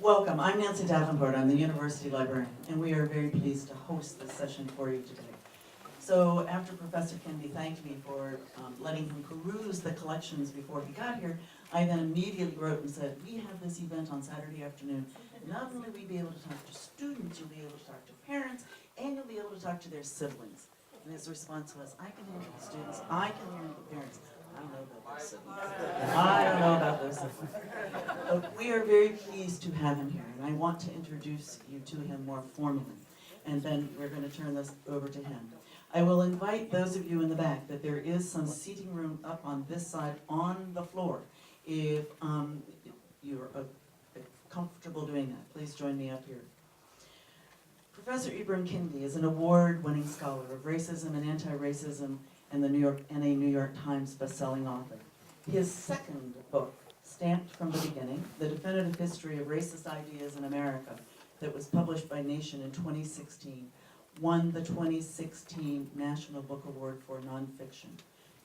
Welcome, I'm Nancy Davenport, I'm the University Librarian, and we are very pleased to host this session for you today. So after Professor Kendi thanked me for letting him peruse the collections before he got here, I then immediately wrote and said, we have this event on Saturday afternoon. Not only will you be able to talk to students, you'll be able to talk to parents, and you'll be able to talk to their siblings. And his response was, I can handle the students, I can handle the parents. I know about those siblings. I don't know about those siblings. But we are very pleased to have him here, and I want to introduce you to him more formally. And then we're going to turn this over to him. I will invite those of you in the back that there is some seating room up on this side on the floor. If you're comfortable doing that, please join me up here. Professor Ibram Kendi is an award-winning scholar of racism and anti-racism and a New York Times bestselling author. His second book, Stamped from the Beginning, The Definitive History of Racist Ideas in America, that was published by Nation in 2016, won the 2016 National Book Award for Nonfiction.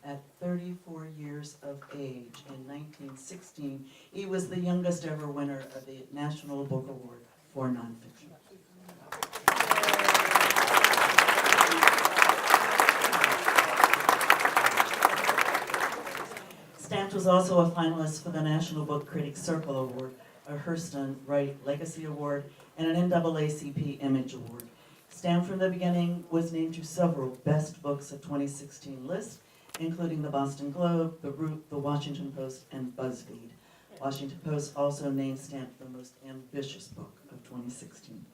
At 34 years of age in 1916, he was the youngest ever winner of the National Book Award for Nonfiction. Stamped was also a finalist for the National Book Critics Circle Award, a Hurston Wright Legacy Award, and an NAACP Image Award. Stamped from the Beginning was named to several Best Books of 2016 lists, including the Boston Globe, The Root, the Washington Post, and BuzzFeed. Washington Post also named Stamped the most ambitious book of 2016.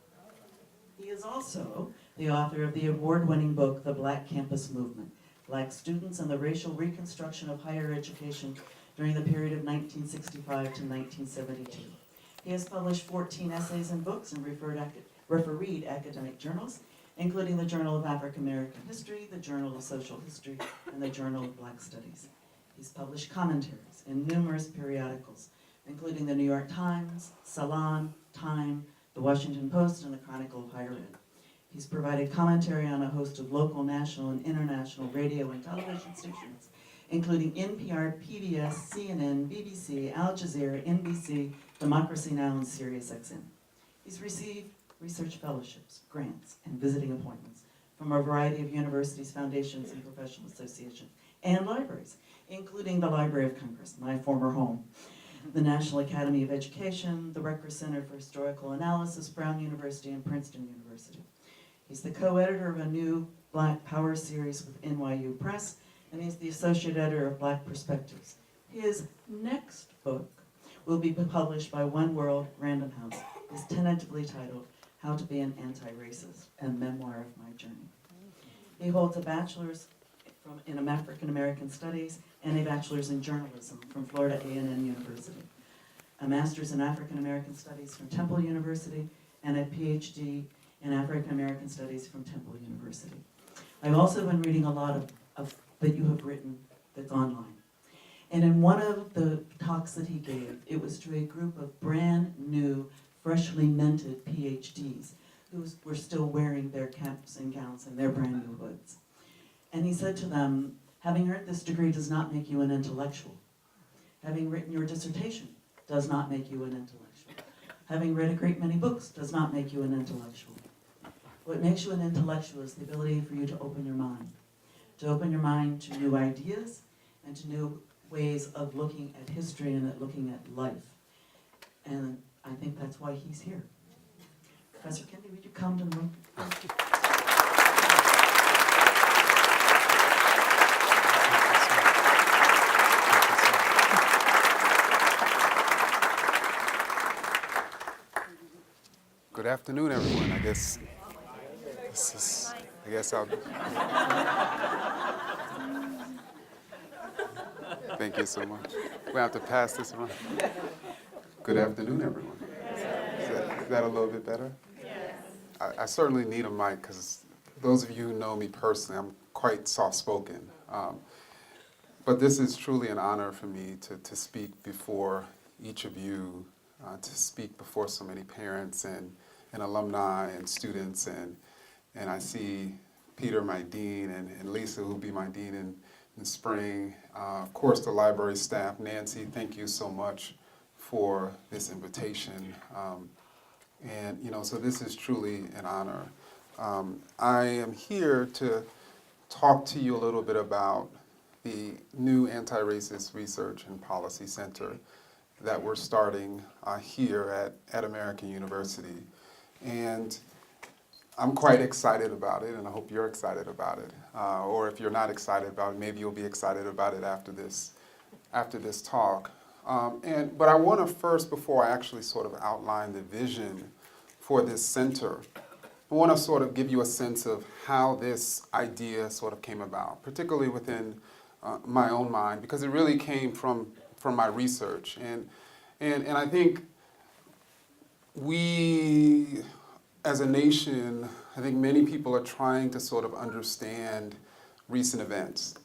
He is also the author of the award-winning book, The Black Campus Movement, Black Students and the Racial Reconstruction of Higher Education during the period of 1965 to 1972. He has published 14 essays and books in refereed academic journals, including the Journal of African American History, the Journal of Social History, and the Journal of Black Studies. He's published commentaries in numerous periodicals, including the New York Times, Salon, Time, the Washington Post, and the Chronicle of Higher Ed. He's provided commentary on a host of local, national, and international radio and television stations, including NPR, PBS, CNN, BBC, Al Jazeera, NBC, Democracy Now!, and SiriusXM. He's received research fellowships, grants, and visiting appointments from a variety of universities, foundations, and professional associations, and libraries, including the Library of Congress, my former home, the National Academy of Education, the Rutgers Center for Historical Analysis, Brown University, and Princeton University. He's the co-editor of a new Black Power series with NYU Press, and he's the associate editor of Black Perspectives. His next book will be published by One World Random House. It's tentatively titled How to Be an Anti-Racist, a Memoir of My Journey. He holds a bachelor's in African American Studies and a bachelor's in journalism from Florida A&M University, a master's in African American Studies from Temple University, and a PhD in African American Studies from Temple University. I've also been reading a lot of that you have written that's online. And in one of the talks that he gave, it was to a group of brand new, freshly minted PhDs who were still wearing their caps and gowns and their brand new hoods. And he said to them, having earned this degree does not make you an intellectual. Having written your dissertation does not make you an intellectual. Having read a great many books does not make you an intellectual. What makes you an intellectual is the ability for you to open your mind to new ideas and to new ways of looking at history and at looking at life. And I think that's why he's here. Professor Kendi, would you come to the room? Good afternoon, everyone. Thank you so much. We have to pass this around. Good afternoon, everyone. Is that a little bit better? Yes. I certainly need a mic because those of you who know me personally, I'm quite soft-spoken. But this is truly an honor for me to speak before each of you, to speak before so many parents and alumni and students. And I see Peter, my dean, and Lisa, who'll be my dean in spring. Of course, the library staff. Nancy, thank you so much for this invitation. And, so this is truly an honor. I am here to talk to you a little bit about the new Anti-Racist Research and Policy Center that we're starting here at American University. And I'm quite excited about it, and I hope you're excited about it. Or if you're not excited about it, maybe you'll be excited about it after this talk. But I want to first, before I actually sort of outline the vision for this center, I want to sort of give you a sense of how this idea sort of came about, particularly within my own mind, because it really came from my research. And I think we, as a nation, I think many people are trying to sort of understand recent events.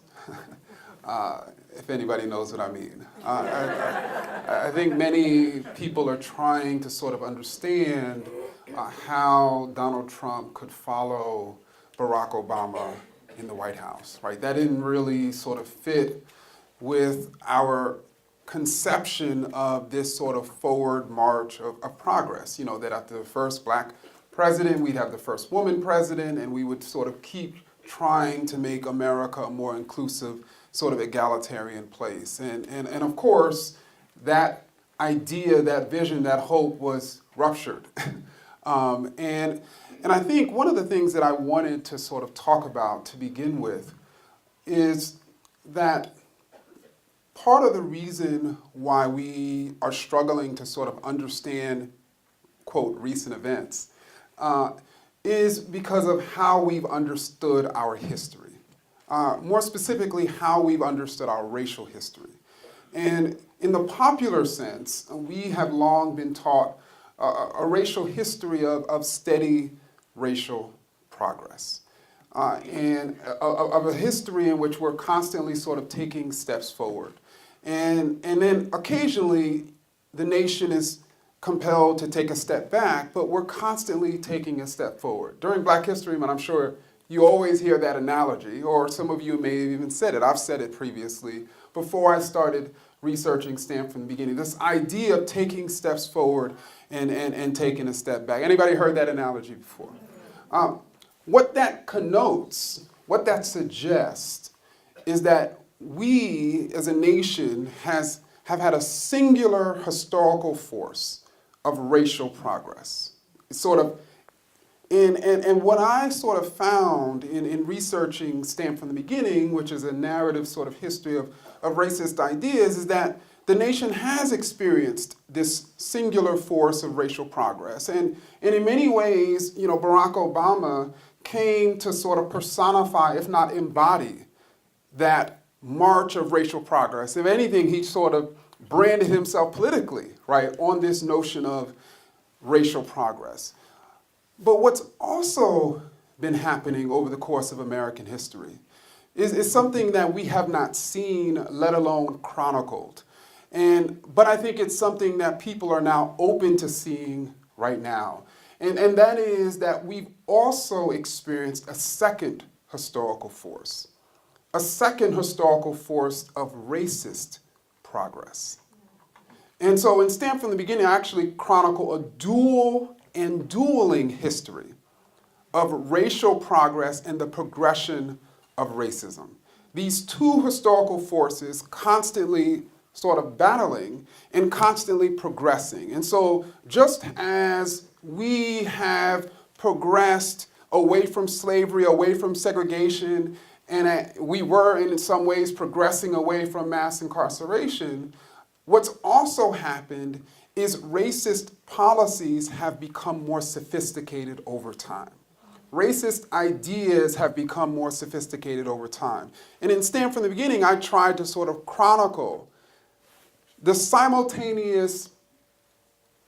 If anybody knows what I mean. I think many people are trying to sort of understand how Donald Trump could follow Barack Obama in the White House, right? That didn't really sort of fit with our conception of this sort of forward march of progress, that after the first black president, we'd have the first woman president, and we would sort of keep trying to make America a more inclusive, sort of egalitarian place. And of course, that idea, that vision, that hope was ruptured. And I think one of the things that I wanted to sort of talk about to begin with is that part of the reason why we are struggling to sort of understand, quote, recent events, is because of how we've understood our history. More specifically, how we've understood our racial history. And in the popular sense, we have long been taught a racial history of steady racial progress. And of a history in which we're constantly sort of taking steps forward. And then occasionally, the nation is compelled to take a step back, but we're constantly taking a step forward. During Black History Month, I'm sure you always hear that analogy, or some of you may have even said it. I've said it previously before I started researching STAMP from the beginning. This idea of taking steps forward and taking a step back. Anybody heard that analogy before? What that connotes, what that suggests, is that we as a nation have had a singular historical force of racial progress. It's sort of, and what I sort of found in researching STAMP from the beginning, which is a narrative sort of history of racist ideas, is that the nation has experienced this singular force of racial progress. And in many ways, Barack Obama came to sort of personify, if not embody, that march of racial progress. If anything, he sort of branded himself politically, right, on this notion of racial progress. But what's also been happening over the course of American history is something that we have not seen, let alone chronicled. But I think it's something that people are now open to seeing right now. And that is that we've also experienced a second historical force. A second historical force of racist progress. And so in STAMP from the beginning, I actually chronicle a dual and dueling history of racial progress and the progression of racism. These two historical forces constantly sort of battling and constantly progressing. And so just as we have progressed away from slavery, away from segregation, and we were in some ways progressing away from mass incarceration, what's also happened is racist policies have become more sophisticated over time. Racist ideas have become more sophisticated over time. And in STAMP from the beginning, I tried to sort of chronicle the simultaneous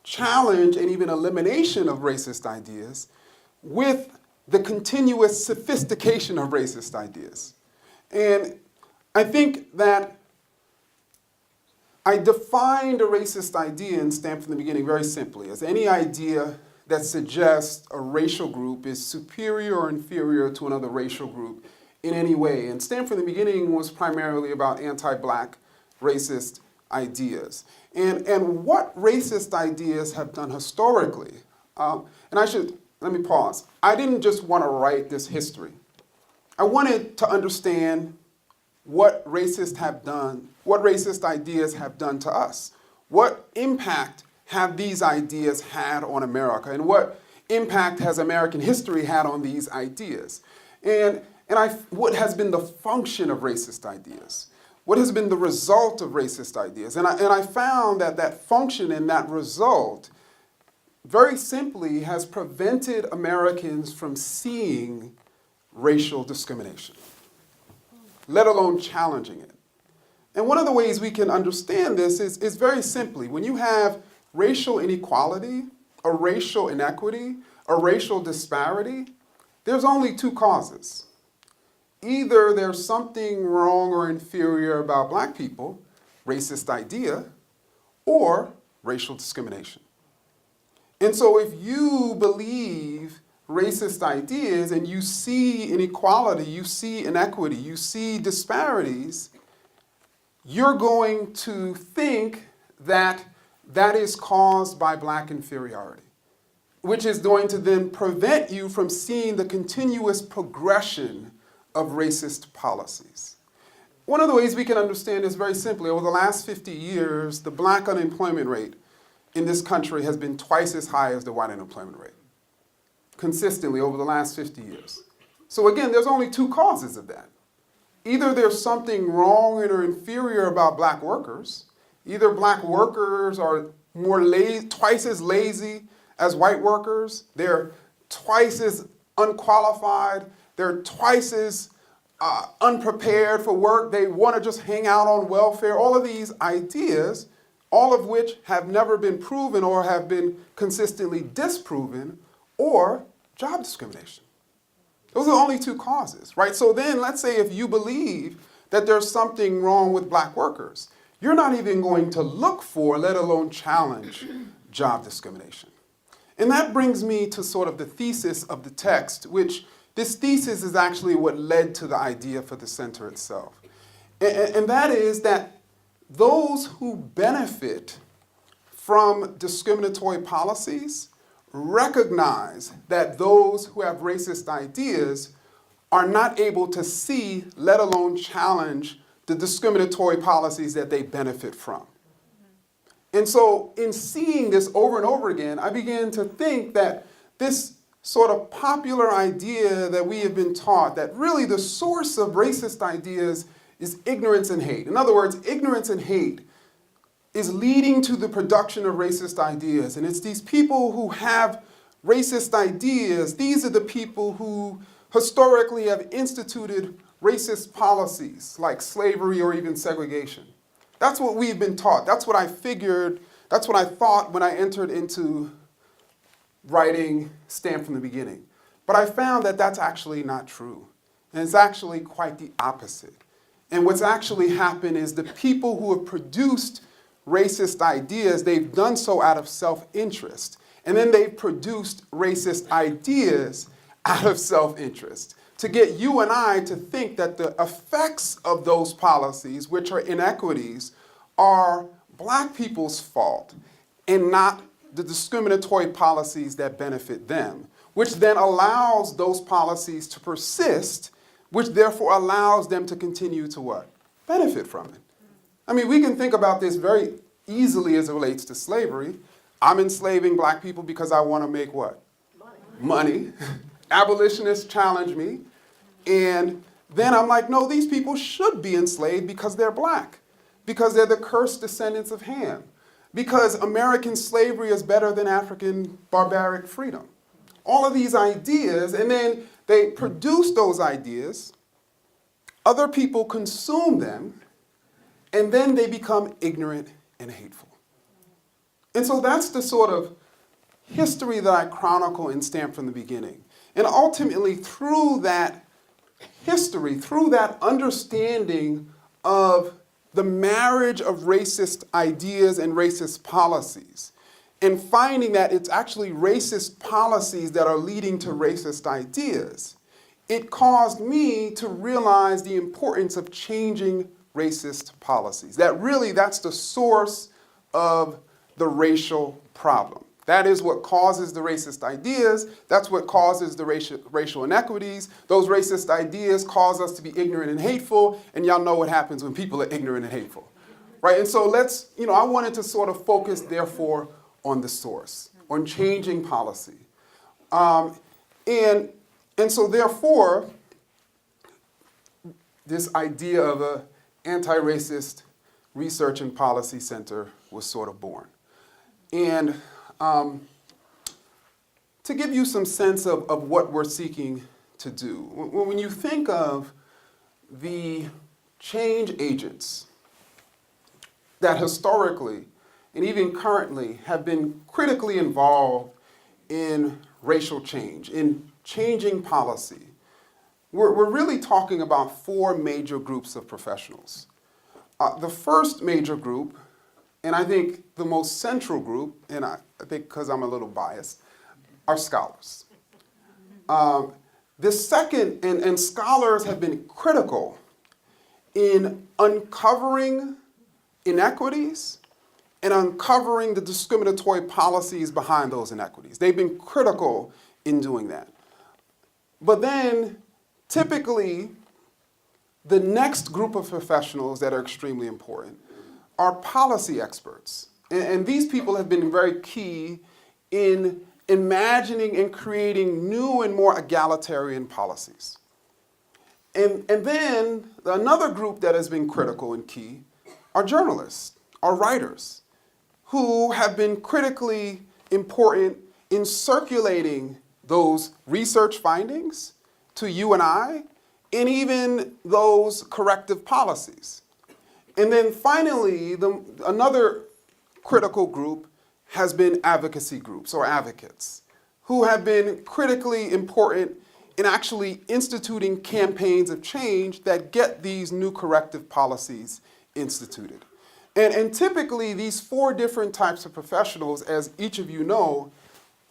challenge and even elimination of racist ideas with the continuous sophistication of racist ideas. And I think that I defined a racist idea in STAMP from the beginning very simply as any idea that suggests a racial group is superior or inferior to another racial group in any way. And STAMP from the beginning was primarily about anti-Black racist ideas and what racist ideas have done historically. Let me pause. I didn't just want to write this history. I wanted to understand what racist ideas have done to us. What impact have these ideas had on America, and what impact has American history had on these ideas? And what has been the function of racist ideas? What has been the result of racist ideas? And I found that that function and that result, very simply, has prevented Americans from seeing racial discrimination, let alone challenging it. And one of the ways we can understand this is very simply, when you have racial inequality, a racial inequity, a racial disparity, there's only two causes. Either there's something wrong or inferior about black people, racist idea, or racial discrimination. And so if you believe racist ideas and you see inequality, you see inequity, you see disparities, you're going to think that that is caused by black inferiority, which is going to then prevent you from seeing the continuous progression of racist policies. One of the ways we can understand this very simply, over the last 50 years, the black unemployment rate in this country has been twice as high as the white unemployment rate, consistently over the last 50 years. So again, there's only two causes of that. Either there's something wrong or inferior about black workers. Either black workers are twice as lazy as white workers. They're twice as unqualified. They're twice as unprepared for work. They want to just hang out on welfare. All of these ideas, all of which have never been proven or have been consistently disproven, or job discrimination. Those are the only two causes, right? So then let's say if you believe that there's something wrong with black workers, you're not even going to look for, let alone challenge, job discrimination. And that brings me to sort of the thesis of the text, which this thesis is actually what led to the idea for the center itself. And that is that those who benefit from discriminatory policies recognize that those who have racist ideas are not able to see, let alone challenge, the discriminatory policies that they benefit from. And so in seeing this over and over again, I began to think that this sort of popular idea that we have been taught, that really the source of racist ideas is ignorance and hate. In other words, ignorance and hate is leading to the production of racist ideas. And it's these people who have racist ideas, these are the people who historically have instituted racist policies like slavery or even segregation. That's what we've been taught. That's what I figured, that's what I thought when I entered into writing Stand from the Beginning. But I found that that's actually not true. And it's actually quite the opposite. And what's actually happened is the people who have produced racist ideas, they've done so out of self-interest. And then they've produced racist ideas out of self-interest to get you and I to think that the effects of those policies, which are inequities, are black people's fault and not the discriminatory policies that benefit them, which then allows those policies to persist, which therefore allows them to continue to what? Benefit from it. I mean, we can think about this very easily as it relates to slavery. I'm enslaving black people because I want to make what? Money. Abolitionists challenge me. And then I'm like, no, these people should be enslaved because they're black, because they're the cursed descendants of Ham, because American slavery is better than African barbaric freedom. All of these ideas, and then they produce those ideas, other people consume them, and then they become ignorant and hateful. And so that's the sort of history that I chronicle in Stand from the Beginning. And ultimately, through that history, through that understanding of the marriage of racist ideas and racist policies, and finding that it's actually racist policies that are leading to racist ideas, it caused me to realize the importance of changing racist policies. That's the source of the racial problem. That is what causes the racist ideas. That's what causes the racial inequities. Those racist ideas cause us to be ignorant and hateful, and y'all know what happens when people are ignorant and hateful, right? And so I wanted to sort of focus, therefore, on the source, on changing policy. And so, therefore, this idea of an anti-racist research and policy center was sort of born. And to give you some sense of what we're seeking to do, when you think of the change agents that historically and even currently have been critically involved in racial change, in changing policy, we're really talking about four major groups of professionals. The first major group, and I think the most central group, and I think because I'm a little biased, are scholars. The second, and scholars have been critical in uncovering inequities and uncovering the discriminatory policies behind those inequities. They've been critical in doing that. But then, typically, the next group of professionals that are extremely important are policy experts. And these people have been very key in imagining and creating new and more egalitarian policies. And then another group that has been critical and key are journalists, are writers, who have been critically important in circulating those research findings to you and I, and even those corrective policies. And then finally, another critical group has been advocacy groups or advocates, who have been critically important in actually instituting campaigns of change that get these new corrective policies instituted. And typically, these four different types of professionals, as each of you know,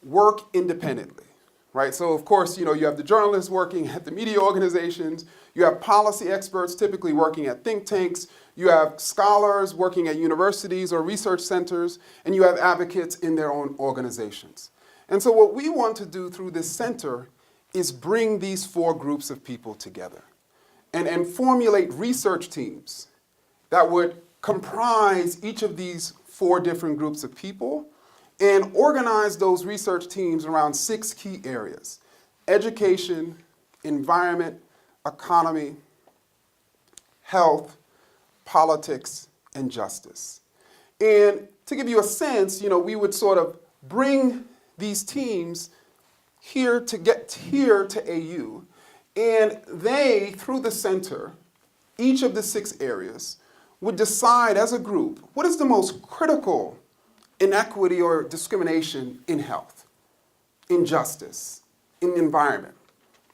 work independently, right? So of course, you have the journalists working at the media organizations, you have policy experts typically working at think tanks, you have scholars working at universities or research centers, and you have advocates in their own organizations. And so what we want to do through this center is bring these four groups of people together and formulate research teams that would comprise each of these four different groups of people and organize those research teams around 6 key areas: education, environment, economy, health, politics, and justice. And to give you a sense, we would sort of bring these teams here to AU, and they, through the center, each of the 6 areas, would decide as a group what is the most critical inequity or discrimination in health, in justice, in environment.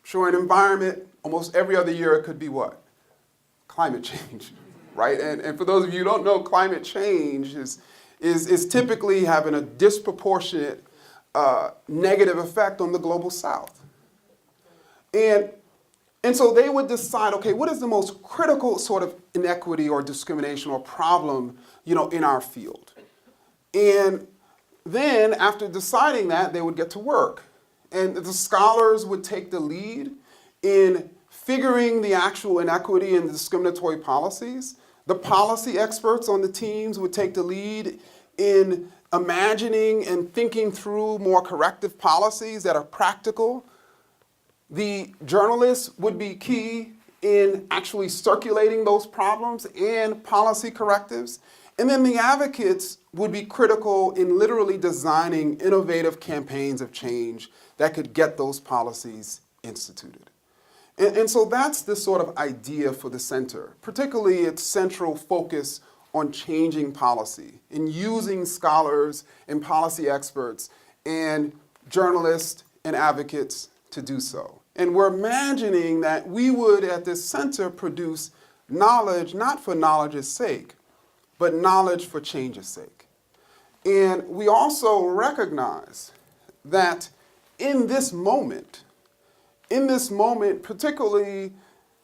Sure, in environment, almost every other year it could be what? Climate change, right? And for those of you who don't know, climate change is typically having a disproportionate negative effect on the global south. And so they would decide, okay, what is the most critical sort of inequity or discrimination or problem, in our field? And then after deciding that, they would get to work. And the scholars would take the lead in figuring the actual inequity and the discriminatory policies. The policy experts on the teams would take the lead in imagining and thinking through more corrective policies that are practical. The journalists would be key in actually circulating those problems and policy correctives. And then the advocates would be critical in literally designing innovative campaigns of change that could get those policies instituted. And so that's the sort of idea for the center, particularly its central focus on changing policy and using scholars and policy experts and journalists and advocates to do so. And we're imagining that we would, at this center, produce knowledge not for knowledge's sake, but knowledge for change's sake. And we also recognize that in this moment, particularly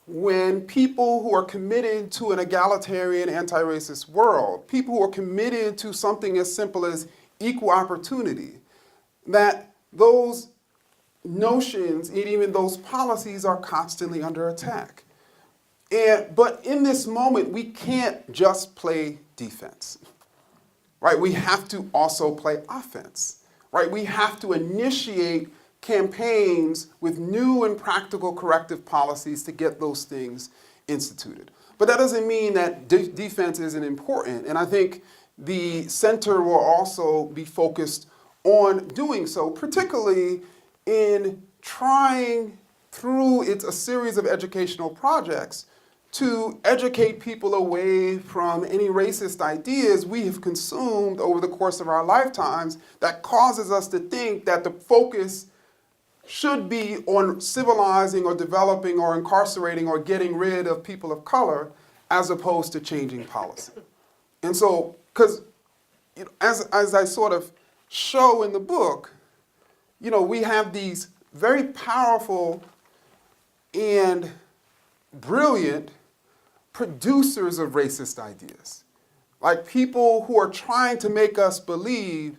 when people who are committed to an egalitarian, anti-racist world, people who are committed to something as simple as equal opportunity, that those notions and even those policies are constantly under attack. But in this moment, we can't just play defense, right? We have to also play offense, right? We have to initiate campaigns with new and practical corrective policies to get those things instituted. But that doesn't mean that defense isn't important. And I think the center will also be focused on doing so, particularly in trying through a series of educational projects to educate people away from any racist ideas we have consumed over the course of our lifetimes that causes us to think that the focus should be on civilizing or developing or incarcerating or getting rid of people of color as opposed to changing policy. And so, because as I sort of show in the book, we have these very powerful and brilliant producers of racist ideas, like people who are trying to make us believe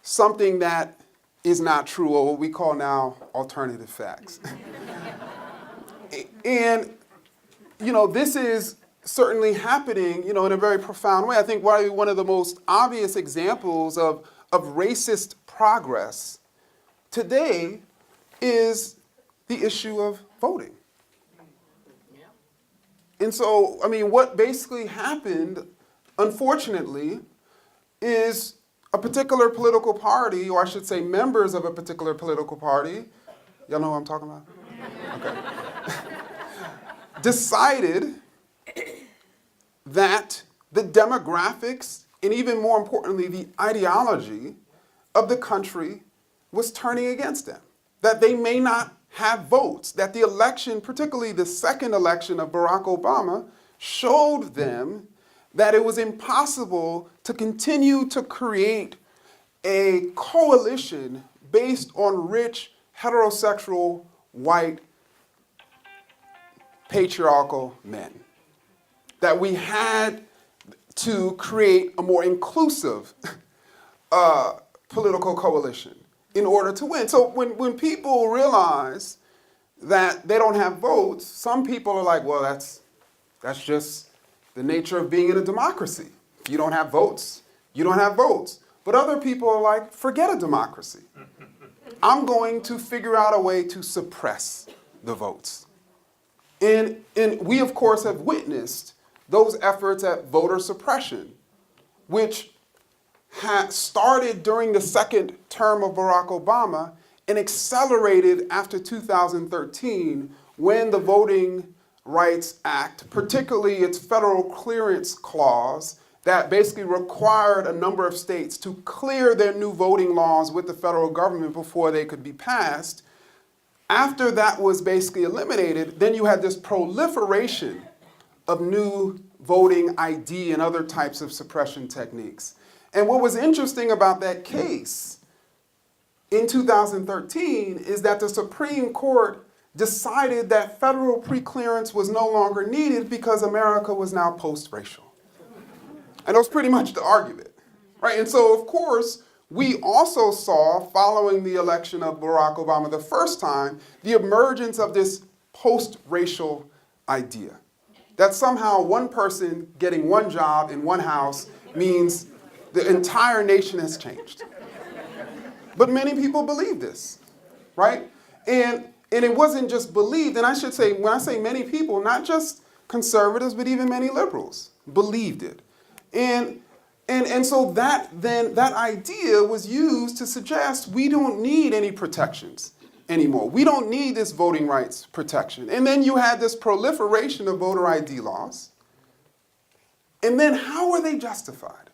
something that is not true, or what we call now alternative facts. And, this is certainly happening, in a very profound way. I think one of the most obvious examples of racist progress today is the issue of voting. And so, what basically happened, unfortunately, is a particular political party, or I should say members of a particular political party, y'all know what I'm talking about? Okay. Decided that the demographics, and even more importantly, the ideology of the country was turning against them, that they may not have votes, that the election, particularly the second election of Barack Obama, showed them that it was impossible to continue to create a coalition based on rich, heterosexual, white, patriarchal men. That we had to create a more inclusive political coalition in order to win. So when people realize that they don't have votes, some people are like, well, that's just the nature of being in a democracy. If you don't have votes, you don't have votes. But other people are like, forget a democracy. I'm going to figure out a way to suppress the votes. And we, of course, have witnessed those efforts at voter suppression, which had started during the second term of Barack Obama and accelerated after 2013 when the Voting Rights Act, particularly its federal clearance clause, that basically required a number of states to clear their new voting laws with the federal government before they could be passed. After that was basically eliminated, then you had this proliferation of new voting ID and other types of suppression techniques. And what was interesting about that case in 2013 is that the Supreme Court decided that federal preclearance was no longer needed because America was now post-racial. And that was pretty much the argument, right? And so, of course, we also saw, following the election of Barack Obama the first time, the emergence of this post-racial idea. That somehow one person getting one job in one house means the entire nation has changed. But many people believe this, right? And it wasn't just believed, and I should say, when I say many people, not just conservatives, but even many liberals believed it. And so that idea was used to suggest we don't need any protections anymore. We don't need this voting rights protection. And then you had this proliferation of voter ID laws. And then how are they justified?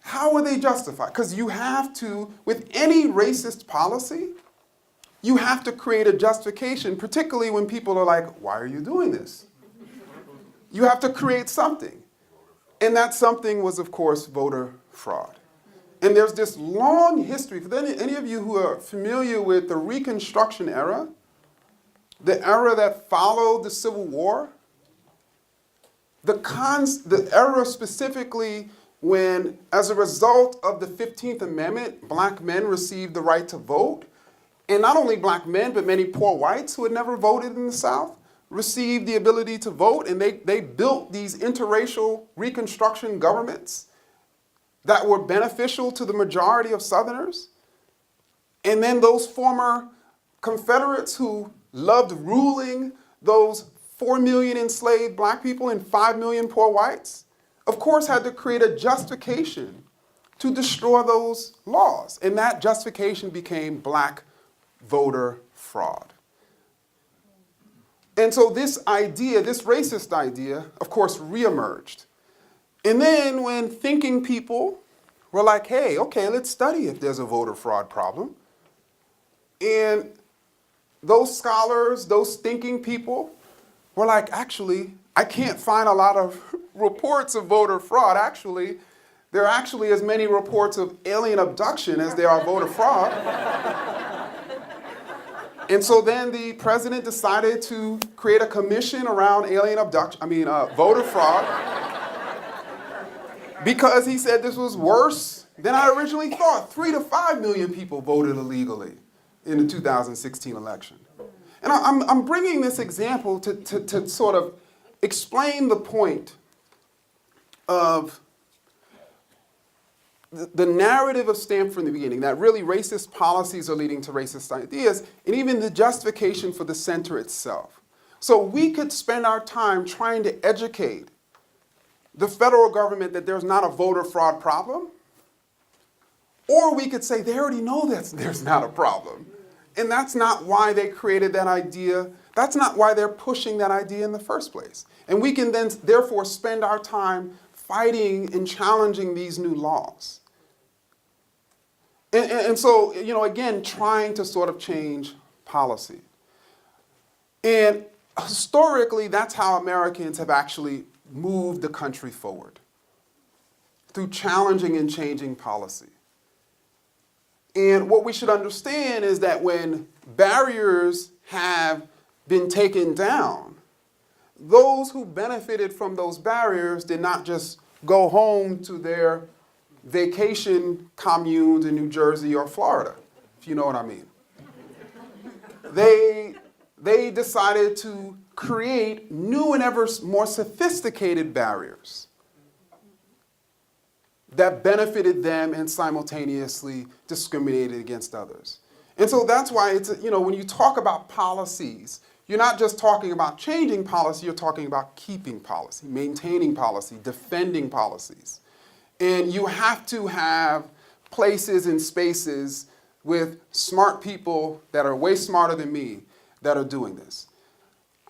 How are they justified? Because you have to, with any racist policy, you have to create a justification, particularly when people are like, why are you doing this? You have to create something. And that something was, of course, voter fraud. And there's this long history. For any of you who are familiar with the Reconstruction era, the era that followed the Civil War, the era specifically when, as a result of the 15th Amendment, black men received the right to vote, and not only black men, but many poor whites who had never voted in the South received the ability to vote, and they built these interracial Reconstruction governments that were beneficial to the majority of Southerners. And then those former Confederates who loved ruling those 4 million enslaved black people and 5 million poor whites, of course, had to create a justification to destroy those laws. And that justification became black voter fraud. And so this idea, this racist idea, of course, reemerged. And then when thinking people were like, hey, okay, let's study if there's a voter fraud problem. And those scholars, those thinking people were like, actually, I can't find a lot of reports of voter fraud. Actually, there are actually as many reports of alien abduction as there are voter fraud. And so then the president decided to create a commission around voter fraud, because he said this was worse than I originally thought. 3 to 5 million people voted illegally in the 2016 election. And I'm bringing this example to sort of explain the point of the narrative of Stanford from the beginning, that really racist policies are leading to racist ideas, and even the justification for the center itself. So we could spend our time trying to educate the federal government that there's not a voter fraud problem, or we could say they already know that there's not a problem. And that's not why they created that idea. That's not why they're pushing that idea in the first place. And we can then, therefore, spend our time fighting and challenging these new laws. And so, again, trying to sort of change policy. And historically, that's how Americans have actually moved the country forward, through challenging and changing policy. And what we should understand is that when barriers have been taken down, those who benefited from those barriers did not just go home to their vacation communes in New Jersey or Florida, if you know what I mean. They decided to create new and ever more sophisticated barriers that benefited them and simultaneously discriminated against others. And so that's why it's, when you talk about policies, you're not just talking about changing policy, you're talking about keeping policy, maintaining policy, defending policies. And you have to have places and spaces with smart people that are way smarter than me that are doing this.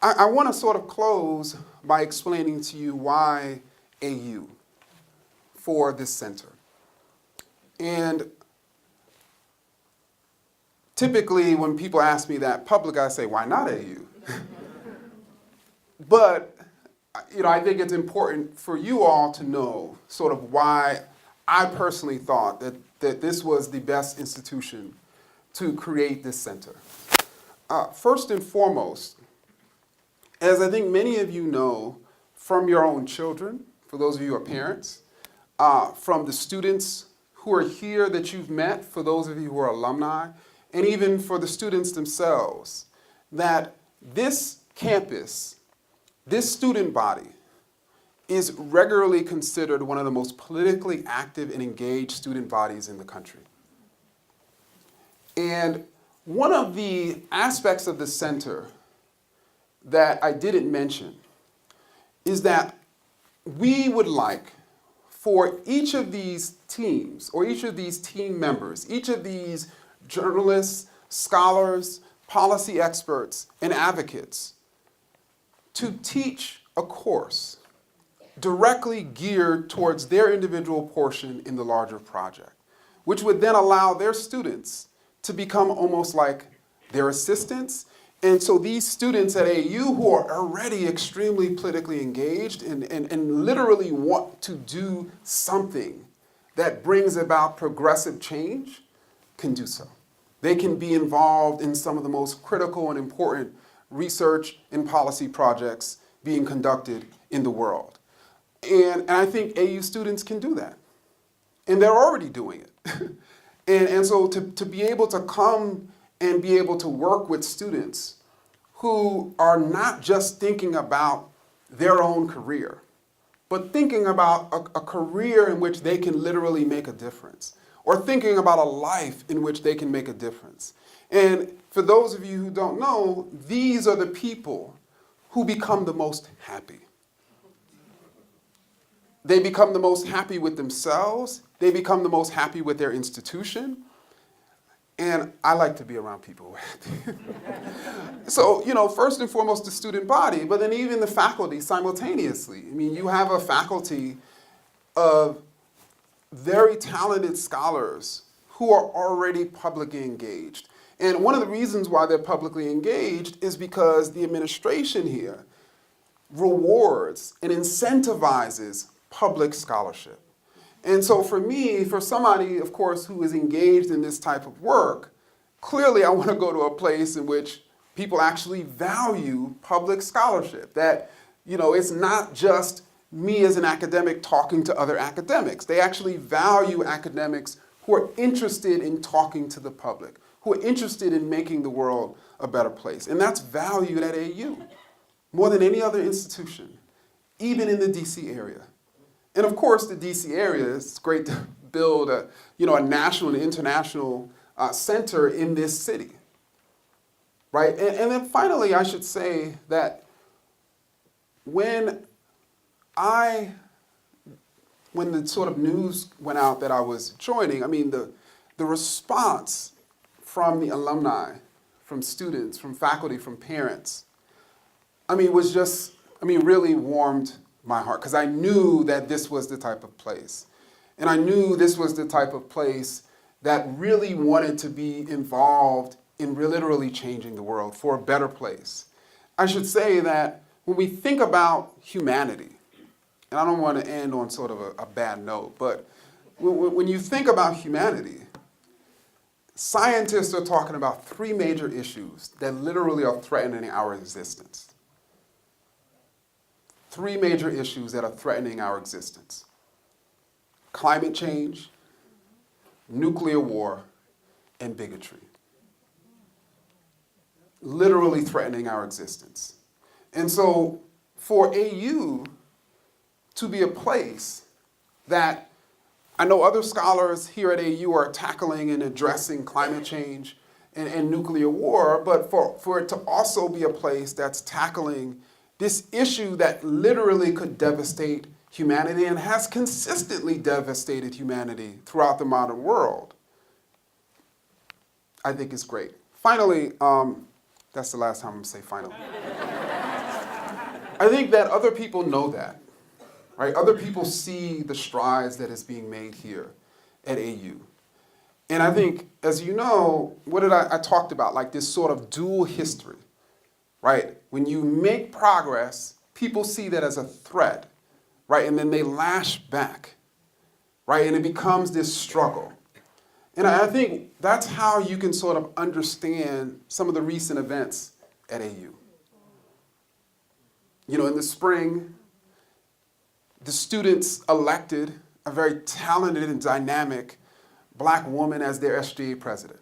I want to sort of close by explaining to you why AU for this center. And typically when people ask me that public, I say, why not AU? But I think it's important for you all to know sort of why I personally thought that this was the best institution to create this center. First and foremost, as I think many of you know from your own children, for those of you who are parents, from the students who are here that you've met, for those of you who are alumni, and even for the students themselves, that this campus, this student body, is regularly considered one of the most politically active and engaged student bodies in the country. And one of the aspects of the center that I didn't mention is that we would like for each of these teams, or each of these team members, each of these journalists, scholars, policy experts, and advocates to teach a course directly geared towards their individual portion in the larger project, which would then allow their students to become almost like their assistants. And so these students at AU who are already extremely politically engaged and literally want to do something that brings about progressive change can do so. They can be involved in some of the most critical and important research and policy projects being conducted in the world. And I think AU students can do that. And they're already doing it. and so to be able to come and be able to work with students who are not just thinking about their own career, but thinking about a career in which they can literally make a difference, or thinking about a life in which they can make a difference. And for those of you who don't know, these are the people who become the most happy. They become the most happy with themselves. They become the most happy with their institution. And I like to be around people who are happy. So, first and foremost, the student body, but then even the faculty simultaneously. I mean, you have a faculty of very talented scholars who are already publicly engaged. And one of the reasons why they're publicly engaged is because the administration here rewards and incentivizes public scholarship. And so for me, for somebody, of course, who is engaged in this type of work, clearly I want to go to a place in which people actually value public scholarship. That, it's not just me as an academic talking to other academics. They actually value academics who are interested in talking to the public, who are interested in making the world a better place. And that's valued at AU more than any other institution, even in the DC area. And of course, the DC area, it's great to build a national and international center in this city, right? And then finally, I should say that when the sort of news went out that I was joining, the response from the alumni, from students, from faculty, from parents, was just, really warmed my heart, because I knew that this was the type of place. And I knew this was the type of place that really wanted to be involved in literally changing the world for a better place. I should say that when we think about humanity, and I don't want to end on sort of a bad note, but when you think about humanity, scientists are talking about three major issues that literally are threatening our existence. Three major issues that are threatening our existence: climate change, nuclear war, and bigotry. Literally threatening our existence. And so for AU to be a place that I know other scholars here at AU are tackling and addressing climate change and nuclear war, but for it to also be a place that's tackling this issue that literally could devastate humanity and has consistently devastated humanity throughout the modern world, I think is great. Finally, that's the last time I'm going to say finally. I think that other people know that, right? Other people see the strides that is being made here at AU. And I think, as you know, what did I talked about, like this sort of dual history. Right? When you make progress, people see that as a threat, right? And then they lash back, right? And it becomes this struggle. And I think that's how you can sort of understand some of the recent events at AU. In the spring, the students elected a very talented and dynamic Black woman as their SGA president.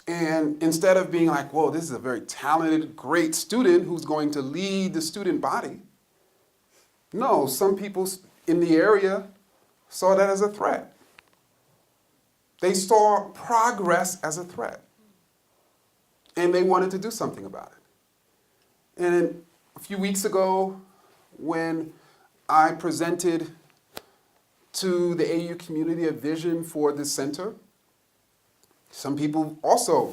And instead of being like, whoa, this is a very talented, great student who's going to lead the student body, no, some people in the area saw that as a threat. They saw progress as a threat. And they wanted to do something about it. And a few weeks ago, when I presented to the AU community a vision for this center, some people also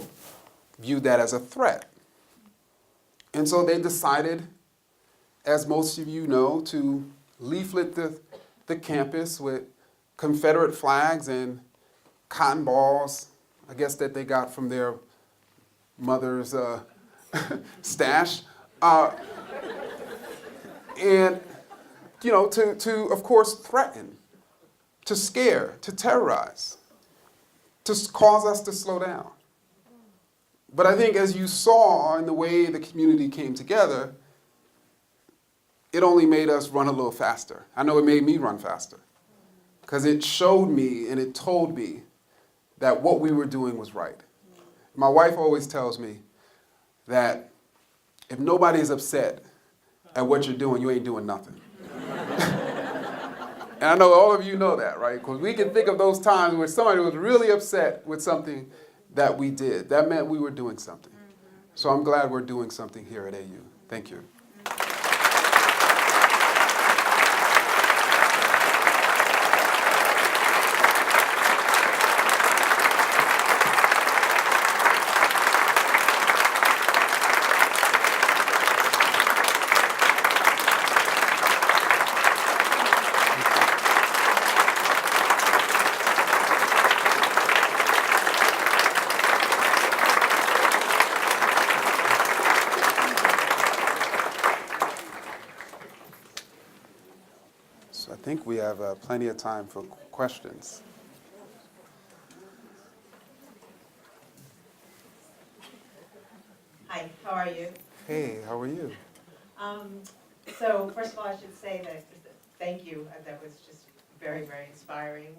viewed that as a threat. And so they decided, as most of you know, to leaflet the campus with Confederate flags and cotton balls, I guess that they got from their mother's stash. And, to, of course, threaten, to scare, to terrorize, to cause us to slow down. But I think as you saw in the way the community came together, it only made us run a little faster. I know it made me run faster because it showed me and it told me that what we were doing was right. My wife always tells me that if nobody's upset at what you're doing, you ain't doing nothing. And I know all of you know that, right? Because we can think of those times where somebody was really upset with something that we did. That meant we were doing something. So I'm glad we're doing something here at AU. Thank you. So I think we have plenty of time for questions. Hi, how are you? Hey, how are you? So first of all, I should say that thank you. That was just very, very inspiring.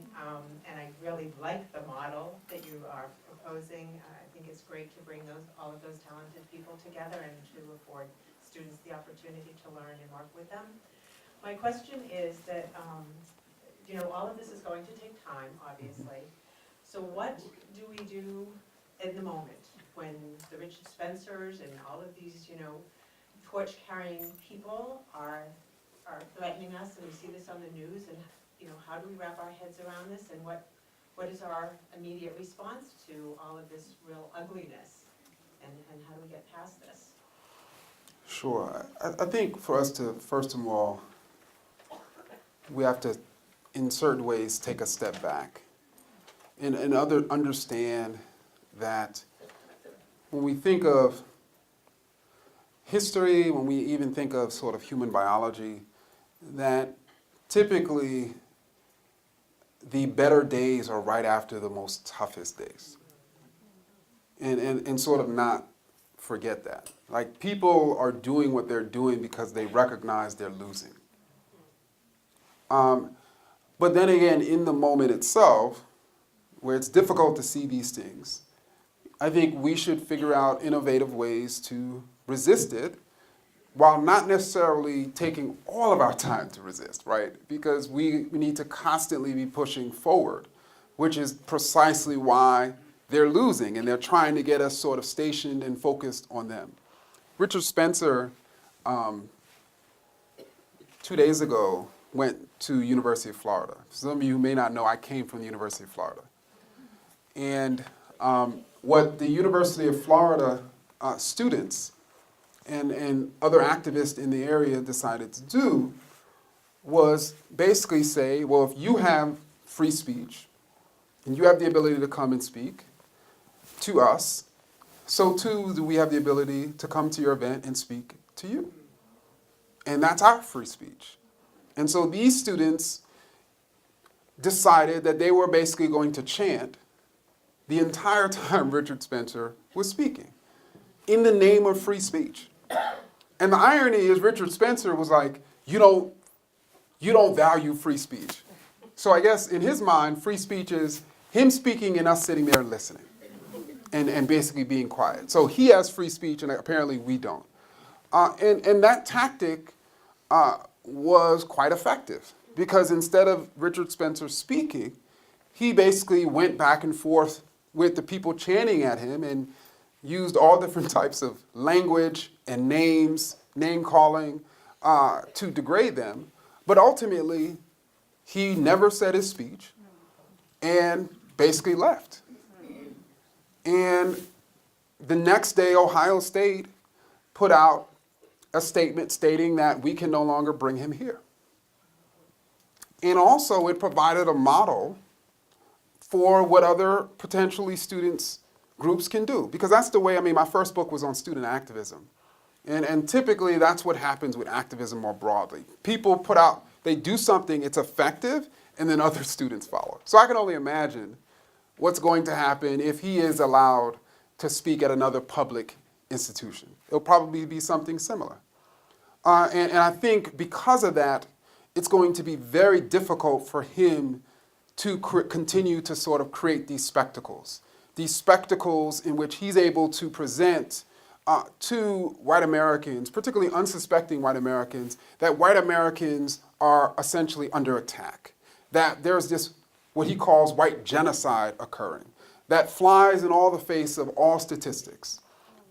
And I really like the model that you are proposing. I think it's great to bring all of those talented people together and to afford students the opportunity to learn and work with them. My question is that, all of this is going to take time, obviously. So what do we do in the moment when the Richard Spencers and all of these, torch-carrying people are threatening us, and we see this on the news, and, how do we wrap our heads around this, and what is our immediate response to all of this real ugliness, and how do we get past this? Sure. I think for us to, first of all, we have to, in certain ways, take a step back and understand that when we think of history, when we even think of sort of human biology, that typically the better days are right after the most toughest days. And sort of not forget that. Like, people are doing what they're doing because they recognize they're losing. But then again, in the moment itself, where it's difficult to see these things, I think we should figure out innovative ways to resist it while not necessarily taking all of our time to resist, right? Because we need to constantly be pushing forward, which is precisely why they're losing, and they're trying to get us sort of stationed and focused on them. Richard Spencer, 2 days ago, went to University of Florida. Some of you who may not know, I came from the University of Florida. And what the University of Florida students and other activists in the area decided to do was basically say, well, if you have free speech and you have the ability to come and speak to us, so too do we have the ability to come to your event and speak to you. And that's our free speech. And so these students decided that they were basically going to chant the entire time Richard Spencer was speaking in the name of free speech. And the irony is Richard Spencer was like, you don't value free speech. So I guess in his mind, free speech is him speaking and us sitting there listening and basically being quiet. So he has free speech and apparently we don't. And that tactic was quite effective because instead of Richard Spencer speaking, he basically went back and forth with the people chanting at him and used all different types of language and names, name calling, to degrade them. But ultimately, he never said his speech and basically left. And the next day, Ohio State put out a statement stating that we can no longer bring him here. And also, it provided a model for what other potentially students groups can do. Because that's the way, my first book was on student activism. And typically that's what happens with activism more broadly. People put out, they do something, it's effective, and then other students follow. So I can only imagine what's going to happen if he is allowed to speak at another public institution. It'll probably be something similar. And I think because of that, it's going to be very difficult for him to continue to sort of create these spectacles in which he's able to present to white Americans, particularly unsuspecting white Americans, that white Americans are essentially under attack, that there's this, what he calls white genocide occurring, that flies in all the face of all statistics.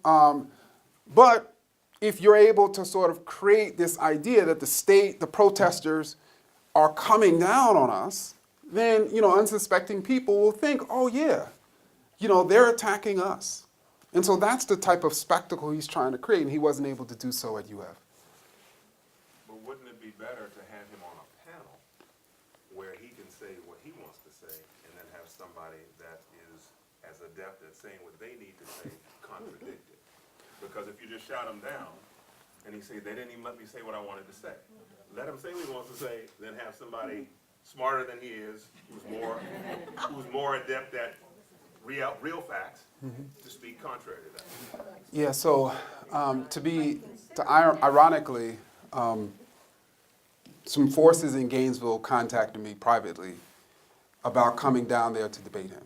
But if you're able to sort of create this idea that the state, the protesters are coming down on us, then, unsuspecting people will think, oh yeah, they're attacking us. And so that's the type of spectacle he's trying to create, and he wasn't able to do so at UF. But wouldn't it be better to have him on a panel where he can say what he wants to say, and then have somebody that is as adept at saying what they need to say contradict it? Because if you just shout him down, and he say, they didn't even let me say what I wanted to say. Let him say what he wants to say, then have somebody smarter than he is, who's more adept at real facts, to speak contrary to that. Yeah, so ironically, some forces in Gainesville contacted me privately about coming down there to debate him.